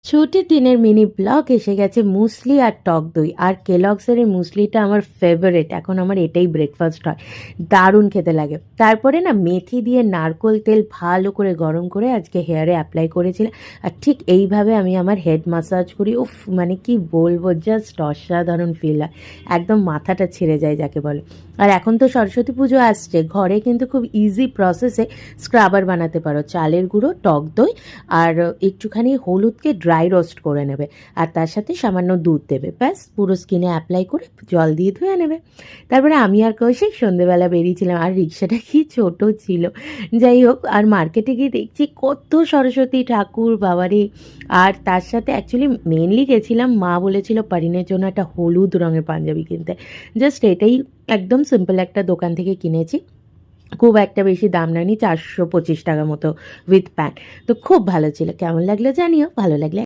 ছুটির দিনের mini blog এসে গেছে মুসলি আর টক দই। আর কেলগসের এই মুসলিটা আমার ফেভারিট, এখন আমার এটাই ব্রেকফাস্ট হয়, দারুণ খেতে লাগে। তারপরে না মেথি দিয়ে নারকোল তেল ভালো করে গরম করে আজকে হেয়ারে অ্যাপ্লাই করেছিলাম। আর ঠিক এইভাবে আমি আমার হেড মাসাজ করি। উফ, মানে কি বলবো, জাস্ট অসাধারণ ফিল হয়, একদম মাথাটা ছেড়ে যায় যাকে বলে। আর এখন তো সরস্বতী পুজো আসছে, ঘরে কিন্তু খুব ইজি প্রসেসে স্ক্রাবার বানাতে পারো। চালের গুঁড়ো, টক দই আর একটুখানি হলুদকে ড্রাই রোস্ট করে নেবে, আর তার সাথে সামান্য দুধ দেবে, ব্যাস পুরো স্কিনে অ্যাপ্লাই করে জল দিয়ে ধুয়ে নেবে। তারপরে আমি আর কৌশিক সন্ধেবেলা বেরিয়েছিলাম, আর রিক্সাটা কি ছোট ছিল, যাই হোক। আর মার্কেটে গিয়ে দেখছি কত সরস্বতী ঠাকুর, বাবারে। আর তার সাথে অ্যাকচুয়ালি মেনলি গেছিলাম, মা বলেছিল পারিনের জন্য একটা হলুদ রঙের পাঞ্জাবি কিনতে। জাস্ট এটাই একদম সিম্পল একটা দোকান থেকে কিনেছি, খুব একটা বেশি দাম নেয়নি, 425 টাকা মতো উইথ প্যান্ট। তো খুব ভালো ছিল। কেমন লাগলো জানিও, ভালো লাগলে